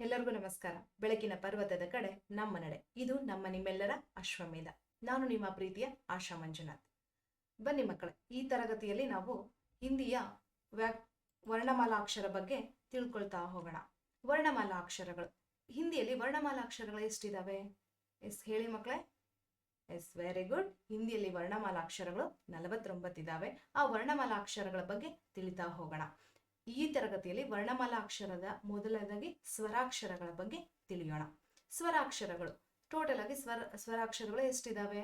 ಎಲ್ಲರಿಗೂ ನಮಸ್ಕಾರ. ಬೆಳಕಿನ ಪರ್ವತದ ಕಡೆ ನಮ್ಮ ನಡೆ. ಇದು ನಿಮ್ಮೆಲ್ಲರ ಅಶ್ವಮೇಧ. ನಾನು ನಿಮ್ಮ ಪ್ರೀತಿಯ ಆಶಾ ಮಂಜುನಾಥ್. ಬನ್ನಿ ಮಕ್ಕಳೇ, ಈ ತರಗತಿಯಲ್ಲಿ ನಾವು ಹಿಂದಿಯ ವರ್ಣಮಾಲಾಕ್ಷರ ಬಗ್ಗೆ ತಿಳ್ಕೊಳ್ತಾ ಹೋಗೋಣ. ವರ್ಣಮಾಲಾಕ್ಷರಗಳು ಹಿಂದಿಯಲ್ಲಿ ವರ್ಣಮಾಲಾಕ್ಷರಗಳು ಎಷ್ಟಿದಾವೆ? ಹೇಳಿ ಮಕ್ಕಳೇ. Very good. ಹಿಂದಿಯಲ್ಲಿ ವರ್ಣಮಾಲಾಕ್ಷರಗಳು 49 ಇದಾವೆ. ಆ ವರ್ಣಮಾಲಾಕ್ಷರಗಳ ಬಗ್ಗೆ ತಿಳಿತಾ ಹೋಗೋಣ. ಈ ತರಗತಿಯಲ್ಲಿ ವರ್ಣಮಾಲಾಕ್ಷರದ ಮೊದಲನೇದಾಗಿ ಸ್ವರಾಕ್ಷರಗಳ ಬಗ್ಗೆ ತಿಳಿಯೋಣ. ಸ್ವರಾಕ್ಷರಗಳು ಟೋಟಲ್ ಆಗಿ ಸ್ವರಾಕ್ಷರಗಳು ಎಷ್ಟಿದಾವೆ?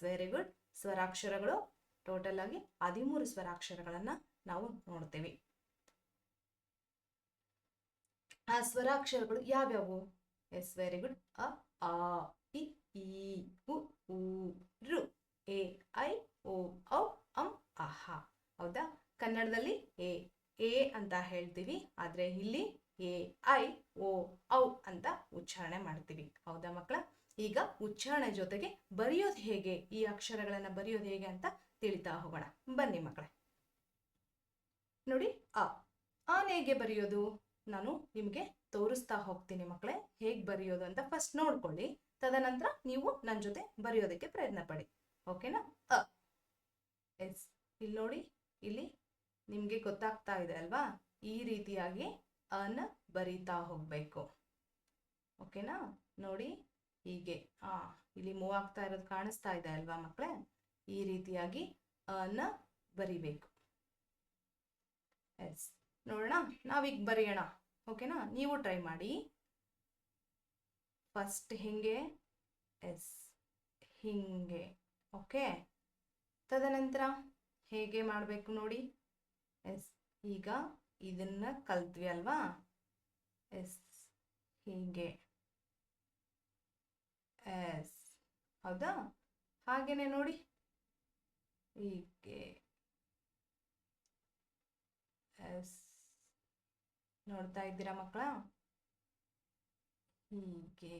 Very good. ಸ್ವರಾಕ್ಷರಗಳು ಟೋಟಲ್ ಆಗಿ 13 ಸ್ವರಾಕ್ಷರಗಳನ್ನ ನಾವು ನೋಡ್ತೇವೆ. ಆ ಸ್ವರಾಕ್ಷರಗಳು ಯಾವ್ಯಾವು? Very good. ಅ, ಆ, ಇ, ಈ, ಉ, ಊ, ಋ, ಎ, ಐ, ಓ, ಔ, ಅಂ, ಅಹ. ಹೌದಾ? ಕನ್ನಡದಲ್ಲಿ ಎ ಅಂತ ಹೇಳ್ತೀವಿ, ಆದ್ರೆ ಇಲ್ಲಿ ಎ, ಐ, ಓ, ಔ ಅಂತ ಉಚ್ಚಾರಣೆ ಮಾಡ್ತೀವಿ. ಹೌದಾ ಮಕ್ಕಳ? ಈಗ ಉಚ್ಚಾರಣೆ ಜೊತೆಗೆ ಬರೆಯೋದು ಹೇಗೆ, ಈ ಅಕ್ಷರಗಳನ್ನ ಬರೆಯೋದು ಹೇಗೆ ಅಂತ ತಿಳಿತಾ ಹೋಗೋಣ. ಬನ್ನಿ ಮಕ್ಕಳೇ. ನೋಡಿ, ಆನ್ ಹೇಗೆ ಬರೆಯೋದು ನಾನು ನಿಮ್ಗೆ ತೋರಿಸ್ತಾ ಹೋಗ್ತೀನಿ ಮಕ್ಕಳೇ. ಹೇಗ್ ಬರೆಯೋದು ಅಂತ ಫಸ್ಟ್ ನೋಡ್ಕೊಳ್ಳಿ. ತದನಂತರ ನೀವು ನನ್ನ ಜೊತೆ ಬರೆಯೋದಕ್ಕೆ ಪ್ರಯತ್ನ ಪಡಿ. ಓಕೆನಾ? ಇಲ್ಲಿ ನೋಡಿ, ಇಲ್ಲಿ ನಿಮ್ಗೆ ಗೊತ್ತಾಗ್ತಾ ಇದೆ ಅಲ್ವಾ? ಈ ರೀತಿಯಾಗಿ ಅನ್ನ ಬರೀತಾ ಹೋಗ್ಬೇಕು. ಓಕೆನಾ? ನೋಡಿ, ಹೀಗೆ ಇಲ್ಲಿ ಮೂವ್ ಆಗ್ತಾ ಇರೋದು ಕಾಣಿಸ್ತಾ ಇದೆ ಅಲ್ವಾ ಮಕ್ಕಳೇ? ಈ ರೀತಿಯಾಗಿ ಅನ್ನ ಬರಿಬೇಕು. ನೋಡೋಣ, ನಾವೀಗ ಬರೆಯೋಣ. ಓಕೆನಾ? ನೀವು ಟ್ರೈ ಮಾಡಿ. ಫಸ್ಟ್ ಹಿಂಗೆ, ಹಿಂಗೆ. ಓಕೆ, ತದನಂತರ ಹೇಗೆ ಮಾಡಬೇಕು ನೋಡಿ. ಈಗ ಇದನ್ನ ಕಲ್ತ್ವಿ ಅಲ್ವಾ? ಹೀಗೆ. ಹೌದಾ? ಹಾಗೇನೆ ನೋಡಿ, ಹೀಗೆ. ನೋಡ್ತಾ ಇದ್ದೀರಾ ಮಕ್ಕಳ? ಹೀಗೆ.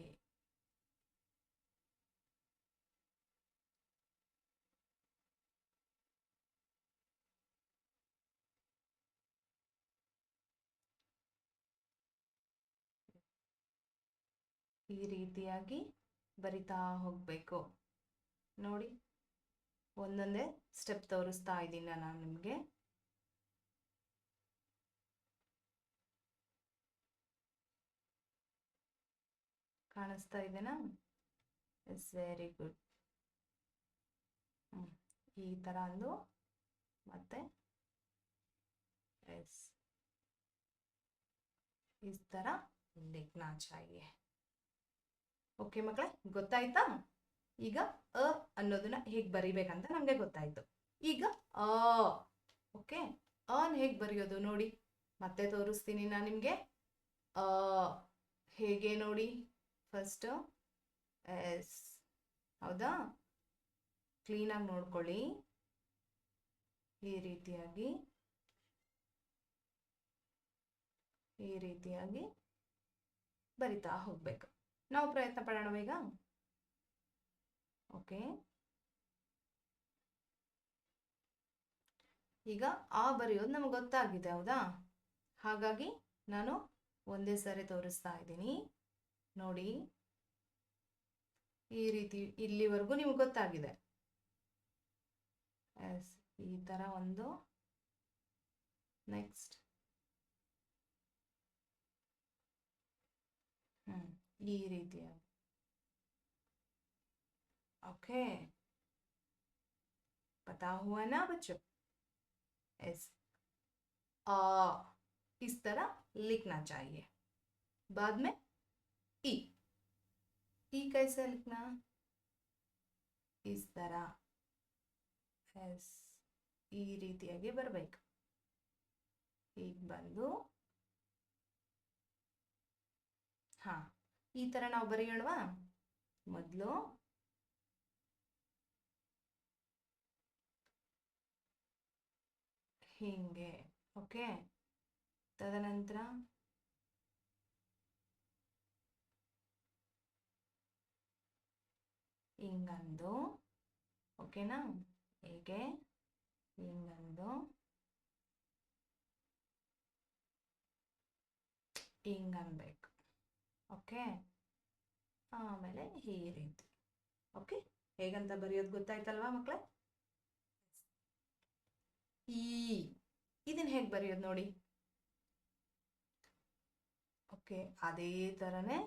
ಈ ರೀತಿಯಾಗಿ ಬರಿತಾ ಹೋಗ್ಬೇಕು. ನೋಡಿ, ಒಂದೊಂದೇ ಸ್ಟೆಪ್ ತೋರಿಸ್ತಾ ಇದ್ದೀನಿ ನಾನು ನಿಮ್ಗೆ. ಕಾಣಿಸ್ತಾ ಇದೆನಾ? Very good. ಈ ತರ ಅಂದು ಮತ್ತೆ इस तरह लिखना चाहिए. ಓಕೆ ಮಕ್ಕಳೇ, ಗೊತ್ತಾಯ್ತಾ? ಈಗ ಅ ಅನ್ನೋದನ್ನ ಹೇಗ್ ಬರಿಬೇಕಂತ ನಮ್ಗೆ ಗೊತ್ತಾಯ್ತು. ಈಗ ಅ. ಓಕೆ, ಅನ್ ಹೇಗ್ ಬರೆಯೋದು ನೋಡಿ, ಮತ್ತೆ ತೋರಿಸ್ತೀನಿ ನಾನು ನಿಮ್ಗೆ. ಅ ಹೇಗೆ ನೋಡಿ. ಫಸ್ಟ್ ಹೌದಾ? ಕ್ಲೀನಾಗಿ ನೋಡ್ಕೊಳ್ಳಿ. ಈ ರೀತಿಯಾಗಿ ಬರಿತಾ ಹೋಗ್ಬೇಕು. ನಾವು ಪ್ರಯತ್ನ ಪಡೋಣ ಈಗ. ಓಕೆ, ಈಗ ಆ ಬರೆಯೋದು ನಮ್ಗೆ ಗೊತ್ತಾಗಿದೆ. ಹೌದಾ? ಹಾಗಾಗಿ ನಾನು ಒಂದೇ ಸರಿ ತೋರಿಸ್ತಾ ಇದ್ದೀನಿ. ನೋಡಿ, ಈ ರೀತಿ ಇಲ್ಲಿವರೆಗೂ ನಿಮ್ಗೆ ಗೊತ್ತಾಗಿದೆ. ಈ ತರ ಒಂದು. ನೆಕ್ಸ್ಟ್ ಈ ರೀತಿಯಾಗಿ. ओके, पता हुआ ना बच्चों? आ इस तरह लिखना चाहिए. बाद में ई कैसे लिखना? इस तरह ಈ ರೀತಿಯಾಗಿ ಬರಬೇಕು. ಈಗ ಬಂದು ಈ ತರ ನಾವು ಬರೆಯೋಣವಾ? ಮೊದಲು ಹಿಂಗೆ. ಓಕೆ, ತದನಂತರ ಹಿಂಗಂದು. ಓಕೆನಾ? ಹೀಗೆ ಹಿಂಗಂದು ಹಿಂಗನ್ಬೇಕು. ಓಕೆ, ಆಮೇಲೆ ಈ ರೀತಿ. ಓಕೆ, ಹೇಗಂತ ಬರೆಯೋದು ಗೊತ್ತಾಯ್ತಲ್ವಾ ಮಕ್ಕಳೇ? ಈ ಇದನ್ನ ಹೇಗೆ ಬರೆಯೋದು ನೋಡಿ. ಓಕೆ, ಅದೇ ಥರನೇ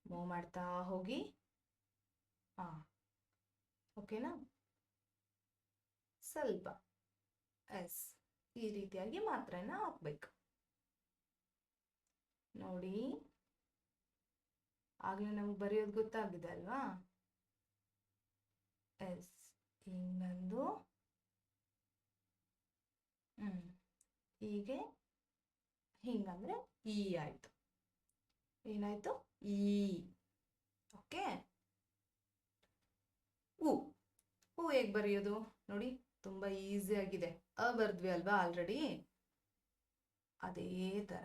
ಮೂವ್ ಮಾಡ್ತಾ ಹೋಗಿ. ಓಕೆನಾ? ಸ್ವಲ್ಪ ಎಸ್ ಈ ರೀತಿಯಾಗಿ ಮಾತ್ರೆನ ಹಾಕ್ಬೇಕು ನೋಡಿ. ಆಗ್ಲೇ ನಮ್ಗೆ ಬರೆಯೋದು ಗೊತ್ತಾಗಿದೆ ಅಲ್ವಾ? ಎಸ್ ಹಿಂಗಂದು ಹೀಗೆ ಹಿಂಗಂದ್ರೆ ಈ ಆಯ್ತು. ಏನಾಯ್ತು? ಈ. ಓಕೆ, ಹೂ ಹೇಗೆ ಬರೆಯೋದು ನೋಡಿ, ತುಂಬಾ ಈಸಿ ಆಗಿದೆ. ಬರ್ದ್ವಿ ಅಲ್ವಾ ಆಲ್ರೆಡಿ, ಅದೇ ತರ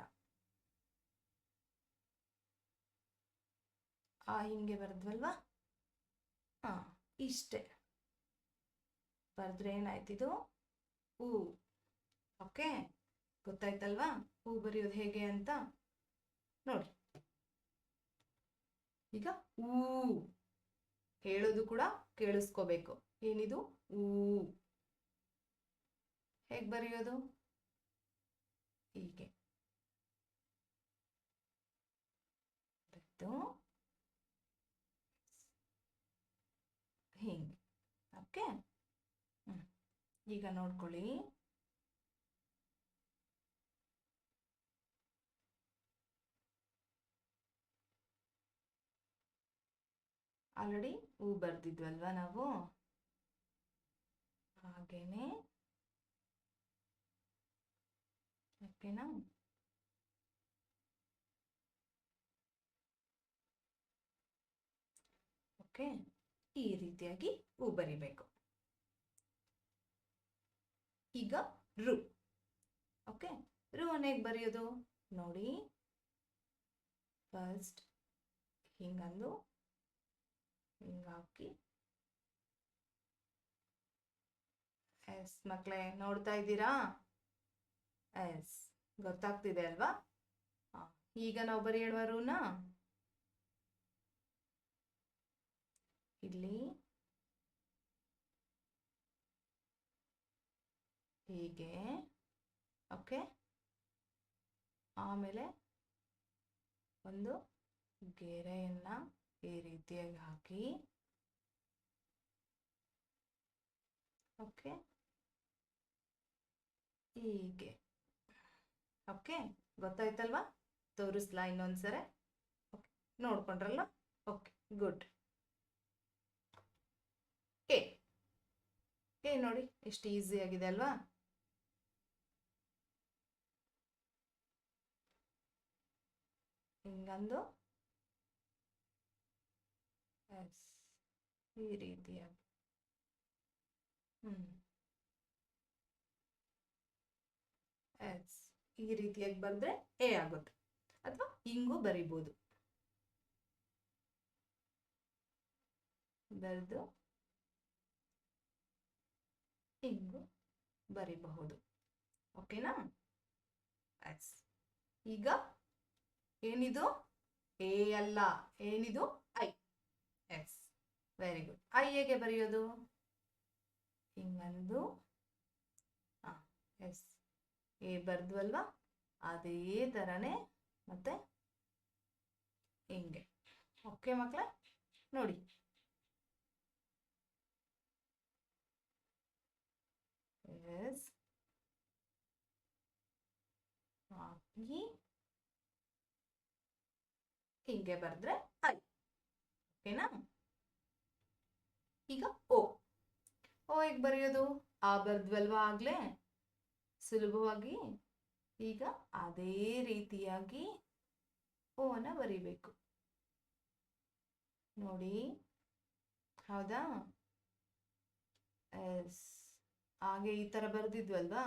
ಹಿಂಗೆ ಬರ್ದ್ವಲ್ವಾ? ಇಷ್ಟೇ ಬರ್ದ್ರೆ ಏನಾಯ್ತಿದು? ಹೂ. ಓಕೆ, ಗೊತ್ತಾಯ್ತಲ್ವಾ ಹೂ ಬರೆಯೋದು ಹೇಗೆ ಅಂತ? ನೋಡಿ, ಈಗ ಹೂ ಹೇಳೋದು ಕೂಡ ಕೇಳಿಸ್ಕೋಬೇಕು. ಏನಿದು? ಹೂ. ಹೇಗೆ ಬರೆಯೋದು? ಹೀಗೆ ಹಿಂಗೆ. ಓಕೆ, ಈಗ ನೋಡ್ಕೊಳ್ಳಿ. ಆಲ್ರೆಡಿ ಹೂ ಬರ್ದಿದ್ವಲ್ವಾ ನಾವು, ಹಾಗೇನೆ. ಓಕೆನಾ? ಓಕೆ, ಈ ರೀತಿಯಾಗಿ ಹೂ ಬರಿಬೇಕು. ಈಗ ರು. ಓಕೆ, ರು ಹೇಗೆ ಬರೆಯೋದು ನೋಡಿ. ಫಸ್ಟ್ ಹಿಂಗಂದು ಹಿಂಗಾಕಿ. ಎಸ್ ಮಕ್ಕಳೇ, ನೋಡ್ತಾ ಇದ್ದೀರಾ? ಎಸ್, ಗೊತ್ತಾಗ್ತಿದೆ ಅಲ್ವಾ? ಈಗ ನಾವು ಬರೆಯೋಣ ರೂನ. ಇಲ್ಲಿ ಹೀಗೆ. ಓಕೆ, ಆಮೇಲೆ ಒಂದು ಗೆರೆಯನ್ನ ಈ ರೀತಿಯಾಗಿ ಹಾಕಿ. ಓಕೆ, ಹೀಗೆ. ಓಕೆ, ಗೊತ್ತಾಯ್ತಲ್ವಾ? ತೋರಿಸ್ಲಾ ಇನ್ನೊಂದ್ಸರಿ? ಓಕೆ, ನೋಡ್ಕೊಂಡ್ರಲ್ಲ? Okay, good. ನೋಡಿ ಎಷ್ಟು ಈಸಿ ಆಗಿದೆ ಅಲ್ವಾ? ಹಿಂಗಂದು ಎಸ್ ಈ ರೀತಿಯಾಗಿ. ಎಸ್ ಈ ರೀತಿಯಾಗಿ ಬಂದ್ರೆ ಎ ಆಗುತ್ತೆ, ಅಥವಾ ಹಿಂಗೂ ಬರಿಬೋದು. ಬರೆದು ಹಿಂಗೂ ಬರಿಬಹುದು. ಓಕೆನಾ? ಎಸ್. ಈಗ ಏನಿದು? ಎ ಅಲ್ಲ, ಏನಿದು? ಐ. Yes, very good. ಐ ಹೇಗೆ ಬರೆಯೋದು? ಹಿಂಗಂದು ಎಸ್ ಎ ಬರ್ದ್ವಲ್ವಾ, ಅದೇ ಥರನೇ ಮತ್ತೆ ಹಿಂಗೆ. ಓಕೆ ಮಕ್ಕಳೇ, ನೋಡಿ. ಎಸ್ ಹಾಕಿ ಹಿಂಗೆ ಬರೆದ್ರೆ ಐ. ಓಕೆನಾ? ಈಗ ಓ. ಓ ಹೇಗೆ ಬರೆಯೋದು? ಆ ಬರ್ದ್ವಲ್ವಾ ಆಗ್ಲೇ ಸುಲಭವಾಗಿ. ಈಗ ಅದೇ ರೀತಿಯಾಗಿ ಓನ ಬರಿಬೇಕು ನೋಡಿ. ಹೌದಾ? ಎಸ್, ಹಾಗೆ ಈ ತರ ಬರ್ದಿದ್ವಲ್ವಾ,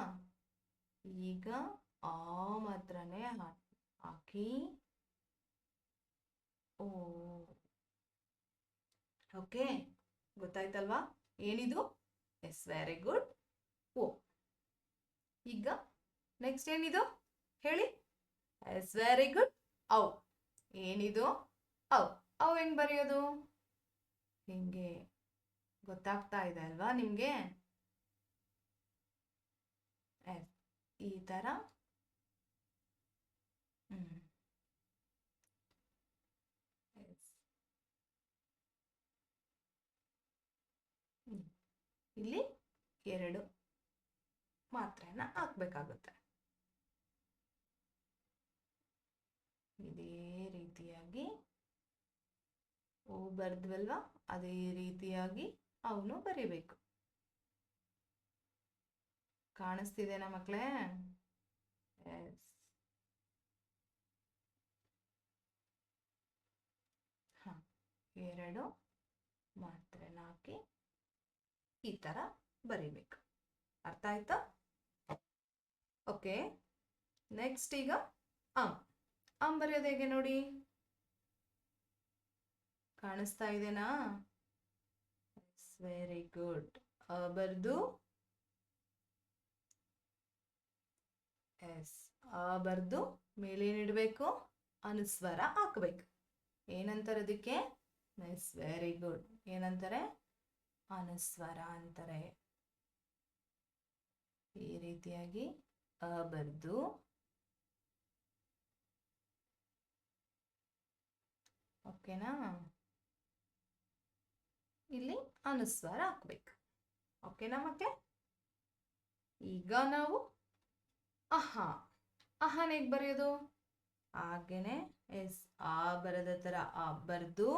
ಈಗ ಆ ಮಾತ್ರನೇ ಹಾಕಿ ಓ. ಓಕೆ, ಗೊತ್ತಾಯ್ತಲ್ವಾ ಏನಿದು? Yes, very good. ಓ. ಈಗ ನೆಕ್ಸ್ಟ್ ಏನಿದು ಹೇಳಿ? Yes, very good. ಔ. ಏನಿದು? ಅವ್. ಅವ್ ಹೆಂಗ್ ಬರೆಯೋದು? ಹಿಂಗೆ. ಗೊತ್ತಾಗ್ತಾ ಇದೆ ಅಲ್ವಾ ನಿಮ್ಗೆ? ಎಸ್. ಈ ತರ. ಎಸ್. ಇಲ್ಲಿ 2 ಮಾತ್ರೆನ ಹಾಕ್ಬೇಕಾಗುತ್ತೆ. ಇದೇ ರೀತಿಯಾಗಿ ಓ ಬರ್ದ್ವಲ್ವಾ, ಅದೇ ರೀತಿಯಾಗಿ ಅವನು ಬರಿಬೇಕು. ಕಾಣಿಸ್ತಿದೆನಾ ಮಕ್ಕಳೇ? ಎಸ್. ಹಾ, 2 ಮಾತ್ರೆನ ಹಾಕಿ ಈ ತರ ಬರಿಬೇಕು. ಅರ್ಥ ಆಯ್ತಾ? ಓಕೆ. ನೆಕ್ಸ್ಟ್ ಈಗ ಅಂ ಬರೆಯೋದು ಹೇಗೆ ನೋಡಿ? ಕಾಣಿಸ್ತಾ ಇದೆನಾ? Very good. ಬರ್ದು ಎಸ್. ಬರ್ದು ಮೇಲೇನಿಡಬೇಕು? ಅನುಸ್ವರ ಹಾಕಬೇಕು. ಏನಂತಾರೆ ಅದಕ್ಕೆ? Yes, very good. ಏನಂತಾರೆ? ಅನುಸ್ವರ ಅಂತಾರೆ. ಈ ರೀತಿಯಾಗಿ ಬರ್ದು ಓಕೆನಾ? ಇಲ್ಲಿ ಅನುಸ್ವರ ಹಾಕ್ಬೇಕು. ಓಕೆನಾ ಮಕ್ಕಳೇ? ಈಗ ನಾವು ಅಹನ ಹೇಗೆ ಬರೆಯೋದು? ಹಾಗೇನೆ ಎಸ್, ಬರದ ತರ ಬರ್ದು,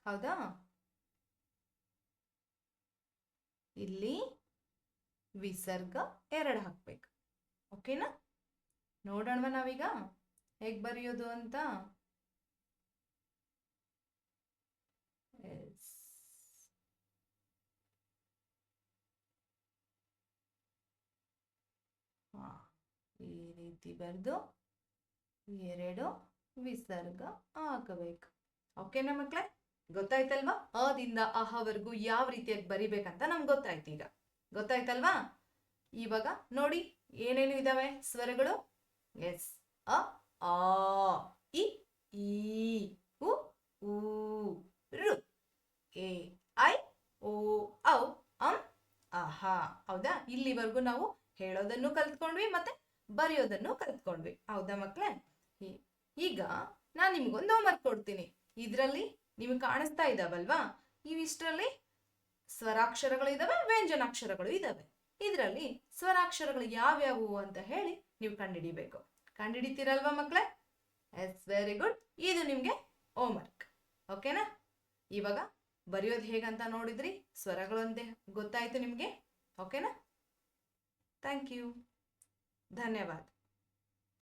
ಹೌದಾ? ಇಲ್ಲಿ ವಿಸರ್ಗ 2 ಹಾಕ್ಬೇಕು. ಓಕೆನಾ? ನೋಡೋಣ ನಾವೀಗ ಹೇಗ್ ಬರೆಯೋದು ಅಂತ. ಈ ರೀತಿ ಬರೆದು 2 ವಿಸರ್ಗ ಹಾಕಬೇಕು. ಓಕೆನಾ ಮಕ್ಕಳೇ? ಗೊತ್ತಾಯ್ತಲ್ವಾ? ಅದಿಂದ ಅಹವರೆಗೂ ಯಾವ ರೀತಿಯಾಗಿ ಬರಿಬೇಕಂತ ನಮ್ಗೆ ಗೊತ್ತಾಯ್ತು. ಈಗ ಗೊತ್ತಾಯ್ತಲ್ವಾ? ಇವಾಗ ನೋಡಿ ಏನೇನು ಇದಾವೆ ಸ್ವರಗಳು. ಎಸ್. ಅ, ಆ, ಇ, ಈ, ಉ, ಊ, ಋ, ಎ, ಐ, ಓ, ಔ, ಅಂ, ಅಹ. ಹೌದಾ? ಇಲ್ಲಿವರೆಗೂ ನಾವು ಹೇಳೋದನ್ನು ಕಲ್ತ್ಕೊಂಡ್ವಿ, ಮತ್ತೆ ಬರೆಯೋದನ್ನು ಕಲ್ತ್ಕೊಂಡ್ವಿ. ಹೌದಾ ಮಕ್ಕಳೇ? ಈಗ ನಾನು ನಿಮ್ಗೊಂದು ಹೋಮ್ವರ್ಕ್ ಕೊಡ್ತೀನಿ. ಇದರಲ್ಲಿ ನಿಮ್ಗೆ ಕಾಣಿಸ್ತಾ ಇದಾವಲ್ವಾ? ಇವಿಷ್ಟರಲ್ಲಿ ಸ್ವರಾಕ್ಷರಗಳು ಇದಾವೆ, ವ್ಯಂಜನಾಕ್ಷರಗಳು ಇದಾವೆ. ಇದರಲ್ಲಿ ಸ್ವರಾಕ್ಷರಗಳು ಯಾವ್ಯಾವು ಅಂತ ಹೇಳಿ ನೀವು ಕಂಡುಹಿಡಿಬೇಕು. ಕಂಡುಹಿಡಿತೀರಲ್ವಾ ಮಕ್ಕಳೇ? Yes, very good. ಇದು ನಿಮ್ಗೆ ಹೋಮ್ವರ್ಕ್. ಓಕೆನಾ? ಇವಾಗ ಬರೆಯೋದು ಹೇಗಂತ ನೋಡಿದ್ರಿ, ಸ್ವರಗಳಂತೆ ಗೊತ್ತಾಯ್ತು ನಿಮ್ಗೆ. ಓಕೆನಾ? Thank you. ಧನ್ಯವಾದ.